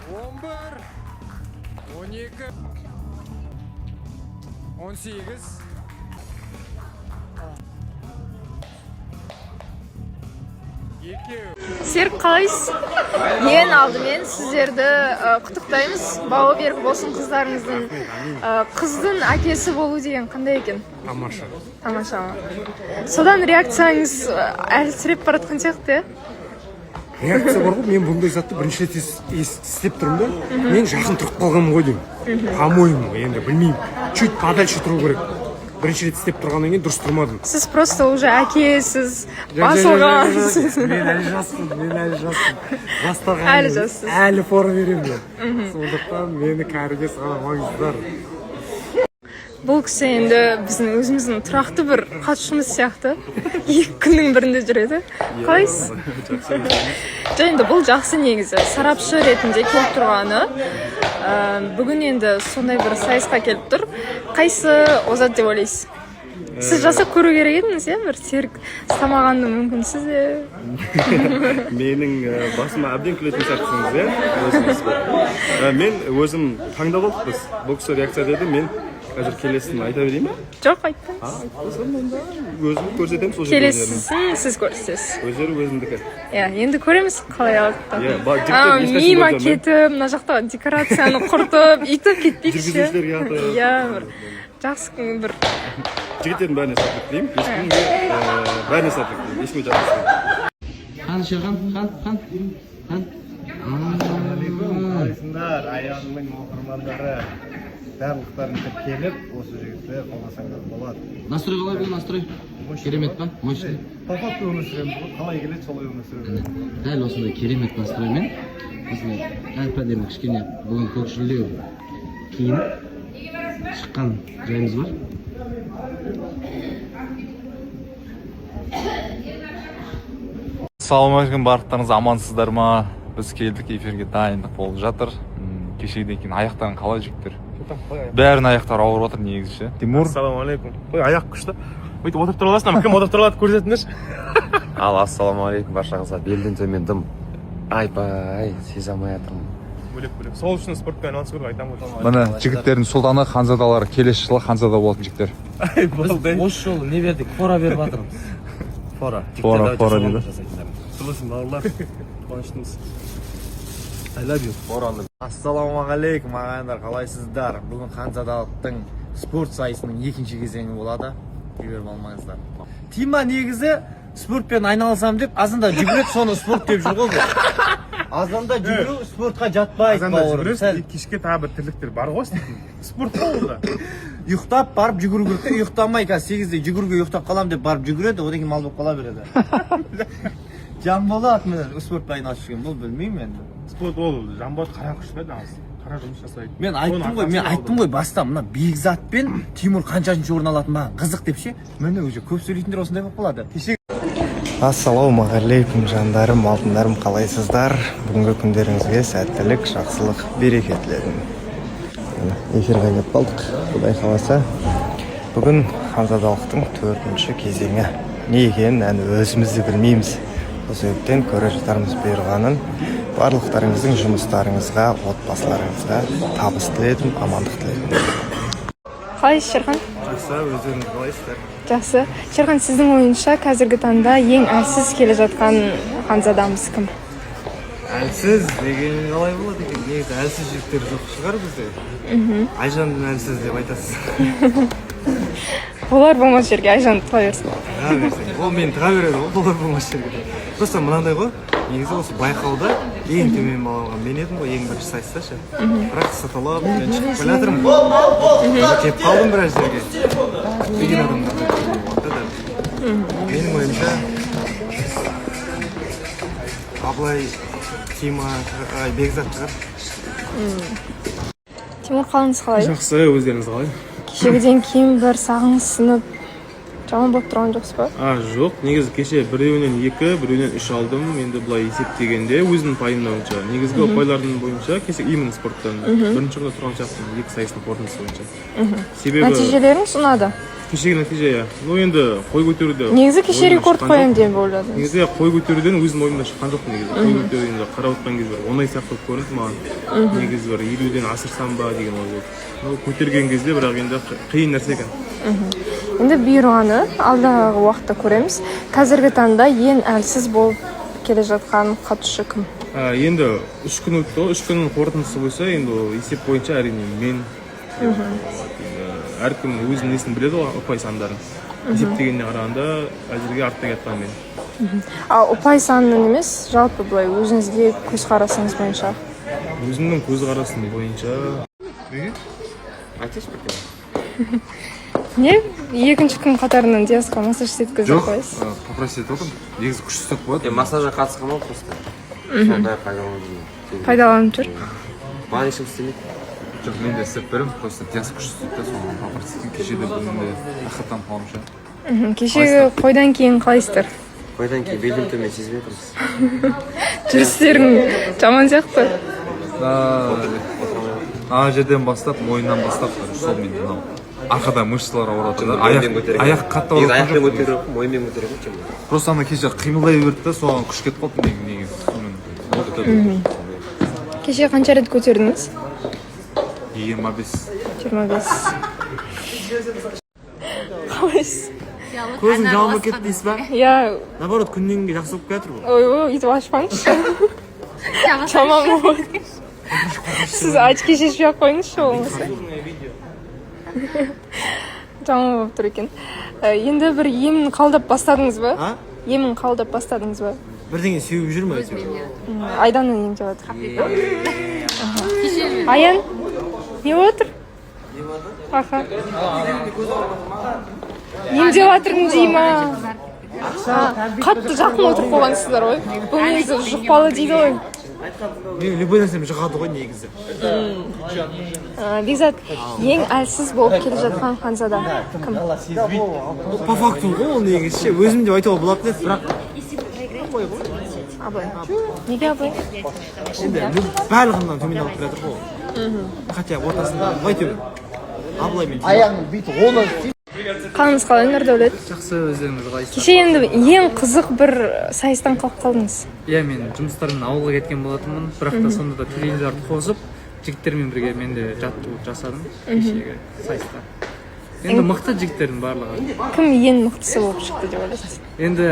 11, 12, 18. Серік, қалайсыз? Ең алдымен сіздерді құттықтаймыз. Бауы берік болсын қыздарыңыздың. Қыздың әкесі болу деген қандай екен? Тамаша. Тамаша. Содан реакцияңыз әлсіреп бара жатқан сияқты, Реакция бар ғой, мен бұндай затты бірінші рет істеп тұрмын да, мен жақын тұрып қалғанмын ғой деймін. По-моему, енді білмеймін. Чуть подальше тұру керек. Бірінші рет істеп тұрғаннан кейін дұрыс тұрмадым. Сіз просто уже әкесіз, басылғансыз. Мен әлі жаспын. Жастарға Әлі жассыз. әлі фора беремін мен. Сондықтан мені кәріге саламаңыздар. Бұл кісі енді біздің өзіміздің тұрақты бір қатысушымыз сияқты. 2 күннің бірінде жүреді. Қалайсыз? Және енді бұл жақсы негізі. Сарапшы ретінде келіп тұрғаны. Бүгін енді сондай бір сайысқа келіп тұр. Қайсы озат деп ойлайсыз? Сіз жасап көру керек едіңіз, бір Серік ұстамағанды мүмкінсіз де. Менің басыма әбден күлетін сәтсіңіз, мен өзім таңдап алдық біз. Бұл кісі реакция деді, мен қазір келесін айта берейін ба? Жоқ, айтпаңыз. Өзім көрсетемін сол жерде. Келесісін сіз көрсетесіз. Өздері өзімдікі. Енді көреміз қалай алды. Ми макеті, мына жақта декорацияны құртып, үйтіп кетпейікші. Жүргізушілерге аты. Бір жақсы бір. Жігіттердің бәріне сәттілік тілеймін. Ешкімге бәріне сәттілік тілеймін. Ешкімге жақсы. Хан Шерхан, хан. Қалайсыңдар, аяғыңның оқырмандары барлықтарын келіп, осы жігітті қолдасаңдар болады. Настрой қалай бұл настрой? Керемет па? Мощный. По факту өмір сүреміз, қалай келеді, солай өмір сүреміз. Дәл осындай керемет настроймен осындай әп-әдемі кішкене бүгін көкшілеу киініп шыққан жайымыз бар. Ассалаумағалейкум, барлықтарыңыз амансыздар ма? Біз келдік, эфирге дайындық болып жатыр. Кешегіден кейін аяқтарын қалай жіктер? Бәрін аяқтары ауырып отыр негізі. Тимур. Ассалаумағалейкум. Қой, аяқ күшті. Өйтіп отырып тұра аласың, кім отырып тұра алады көрсетіңдерші. Ал ассалаумағалейкум баршаңызға. Белден төмен дым. Айпай, сезе алмай жатырмын. Бөлек. Сол үшін спортпен айналысу керек, айтамын ғой. Міне жігіттердің сұлтаны ханзадалары, келесі жылы ханзада болатын жігіттер. Біз осы жолы не бердік? Фора беріп жатырмыз. Фора дейді. Сұлысың бауырлар. Қуаныштымыз. I love you. Ассалаумағалейкум ағайындар, қалайсыздар? Бүгін ханзадалықтың спорт сайысының екінші кезеңі болады. Жіберіп алмаңыздар. Тима негізі спортпен айналысам деп азында жүгіреді, соны спорт деп жүр ғой. Азанда жүгіру спортқа жатпайды бауырым. Кешке тағы бір тірліктер бар ғой істейтін. Спорт қой ол да. Ұйықтап барып жүгіру керек те, ұйықтамай қазір 8-де жүгіруге ұйықтап қалам деп барып жүгіреді, одан кейін мал болып қала береді. Жан болады мен спортпен айналысып жүрген, бұл білмеймін енді. Спорт ол жамбат қара күш қой, қара жұмыс жасайды. Мен айттым ғой баста, мына Бекзат пен Тимур қаншашыншы орын алатын маған қызық деп ше. Міне уже көп сөйлейтіндер осындай болып қалады. Ассалаумағалейкум жандарым, алтындарым, қалайсыздар? Бүгінгі күндеріңізге сәттілік, жақсылық, береке тіледім. Эфирге келіп қалдық, Құдай қаласа. Бүгін ханзадалықтың 4-ші кезеңі. Не екенін әні өзіміз де білмейміз. Осы өктен көре жатарымыз бұйырғанын барлықтарыңыздың жұмыстарыңызға, отбасыларыңызға табыс тіледім, амандық тіледім. Қалайсыз, Шерхан? Жақсы, өздеріңіз қалайсыздар? Жақсы. Шерхан, сіздің ойынша қазіргі таңда ең әлсіз келе жатқан ханзадамыз кім? Әлсіз деген қалай болады екен? Негізі әлсіз жігіттер жоқ шығар бізде. Айжанның әлсіз деп айтасыз. Олар болмас жерге Айжанды тұла берсін. Тұға берсең. Ол мені тұға береді ғой, олар болмас жерге. Просто мынандай ғой, негізі осы байқауда ең төмен балалға мен едім ғой, ең бірінші сайыста ше. Бірақ саталап, мен шығып келе жатырмын. Кеп қалдым біраз жерге. Деген адамдар да. Менің ойымша Абылай, Тима, Бекзат шығар. Тимур, қалыңыз қалай? Жақсы, өздеріңіз қалай? Кешегіден кейін бір сағыңыз сынып жаман болып тұрған жоқсыз ба? Жоқ, негізі кеше біреуінен 2, біреуінен 3 алдым. Енді бұлай есептегенде өзінің пайым бойынша. Негізгі ұпайлардың бойынша кеше именно спорттан бірінші орында тұрған сияқтымын 2 сайыстың қорытындысы бойынша. Себебі нәтижелеріңіз ұнады? кешегі нәтиже иә. Ну енді қой көтеруде негізі кеше рекорд қоямын деп ойладым. негізі қой көтеруден өзім ойымда шыққан жоқ негізі. Қой көтеруді қарап отқан кезде бір оңай сияқты болып көрінді маған. Негізі бір 50-ден асырсам ба деген ой болды. Ну көтерген кезде бірақ енді қиын нәрсе екен. Енді бұйырғаны алдағы уақытта көреміз. Қазіргі таңда ең әлсіз болып келе жатқан қатысушы кім? Енді 3 күн өтті ғой. 3 күннің қорытындысы бойынша енді ол есеп бойынша әрине мен әркім өзінің несін біледі ғой, ұпай сандарын. Есептегеніне қарағанда әзірге артта кеткен мен. Ал ұпай санын емес, жалпы былай өзіңізге көзқарасыңыз бойынша. Өзімнің көзқарасым бойынша айтыңызшы бір Не? Екінші күн қатарынан Диасқа массаж істеткізіп қойсыз? попросить етіп отырмын. Негізі күшті істеп қояды. массажға қатысқан ғой просто. Сондай Пайдаланып жүр. маған ешкім істемейді. Жоқ, мен де істеп беремін. Просто диас күшті істейді да, соны попросить еткен. Кеше де бүгін де рахаттанып қалғанымша. Кешегі қойдан кейін қалайсыздар? қойдан кейін белден төмен сезбей отырмыз. Жүрістерің жаман сияқты. Ана жерден бастап, мойыннан бастап, сол мен мынау арқада мышцалар ауырады да, аяқ қатты ауырады. аяқпен көтеріп, мойынмен көтеріп жүрмін. Просто ана кеше қимылдай берді да, соған күш кетіп қалды негізі. Сонымен Кеше қанша рет көтердіңіз? 25. 25. Қалайсыз? Көзің жауып кетті дейсіз ба? Я, Наоборот, күннен кейін жақсы болып кетір ғой. ой, үйтіп ашпаңызшы. Жаман болады. Сіз очки шешпей ақ қойыңызшы болмаса. Жаман болып тұр екен. Енді бір емін қалдап бастадыңыз ба? Емін қалдап бастадыңыз ба? Бірдеңе сеуіп жүр ме? Айданның ем деп жатыр. Аян, не отыр? Аха. Ем деп жатырмын дей ма? Қатты жақын отырып қойғансыздар ғой. Бұл негізі жұқпалы дейді ғой. Мен любой нәрсемен жұғады ғой негізі. Бекзат, ең әлсіз болып келе жатқан Ханзада кім? По факту ғой ол негізі. Өзім деп айтуға болады деді, бірақ Абай. Неге абай? енді барлығынан төмен алып келе жатыр ғой. Хотя ортасында әйтеуір абылай мен Қалыңыз қалай Нұрдәулет? жақсы, өздеріңіз қалайсыз? Кеше енді ең қызық бір сайыстан қалып қалдыңыз. Иә, мен жұмыстармен ауылға кеткен болатынмын, бірақ та сонда да тренерлерді қосып, жігіттермен бірге мен де жаттығу жасадым кешегі сайыста. Енді мықты жігіттердің барлығы. Кім ең мықтысы болып шықты деп ойлайсыз? Енді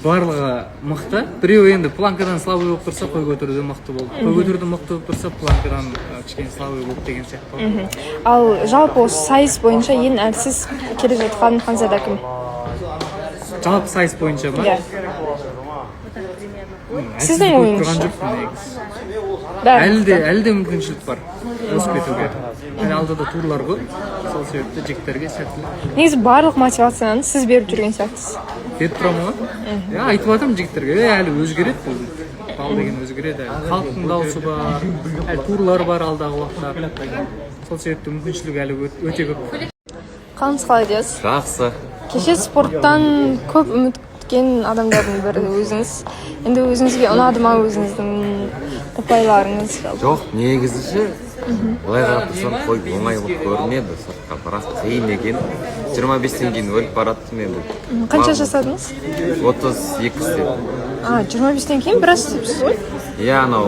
барлығы мықты. Біреу енді планкадан слабый болып тұрса, қой көтеруде мықты болды. Қой көтеруде мықты болып тұрса, планкадан кішкене слабый болып деген сияқты. Ал жалпы осы сайыс бойынша ең әлсіз келе жатқан Ханзада кім? Жалпы сайыс бойынша ма? Иә. Сіздің ойыңызша? Әлі де мүмкіншілік бар өсіп кетуге. Әлі алдыда турлар көп, сол себепті жігіттерге сәттілік. Негізі барлық мотивацияны сіз беріп жүрген сияқтысыз. Беріп тұрамын ғой? Ja, айтып жатырмын жігіттерге, әлі өзгереді бұл. Бал деген өзгереді. Халықтың дауысы бар, әлі турлар бар алдағы уақытта. Сол себепті мүмкіншілік әлі өте көп. Қалыңыз қалай дейсіз? жақсы. Кеше спорттан көп үміт күткен адамдардың бірі өзіңіз. Енді өзіңізге ұнады ма өзіңіздің ұпайларыңыз? жоқ, негізі былай қарап тұрсам қой оңай болып көрінеді сыртқа, бірақ қиын екен. 25-тен кейін өліп бараттым енді. Қанша жасадыңыз? 32 істедім. 25-тен кейін біраз істепсіз ғой? Иә, анау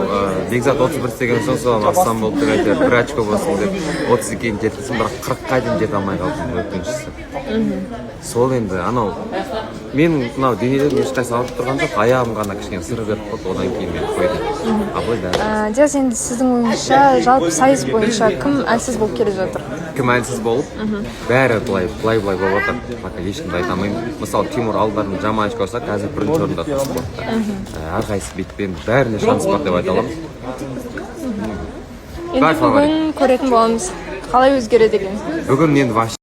Бекзат 31 істеген соң соған астан болып тұр әйтеуір 1 очко болсын деп 32-ге дейін жеткіздім, бірақ 40-қа дейін жете алмай қалдым өкініштісі. Сол енді анау мен мынау денелерім ешқайсы ауырып тұрған жоқ, аяғым ғана кішкене сыр беріп қалды, одан кейін мен қойдым. Абылай бәрі. Диас, енді сіздің ойыңызша жалпы сайыс бойынша кім әлсіз болып келе жатыр? Кім әлсіз болып, бәрі былай болып отыр. Пока ешкімді айта алмаймын. Мысалы Тимур алдарында жаман очко алса, қазір бірінші орында тұр спортта. Әрқайсысы бүйтпен бәріне шанс бар деп айта аламын. Енді бүгін көретін боламыз. Қалай өзгереді екен? Бүгін енді вообще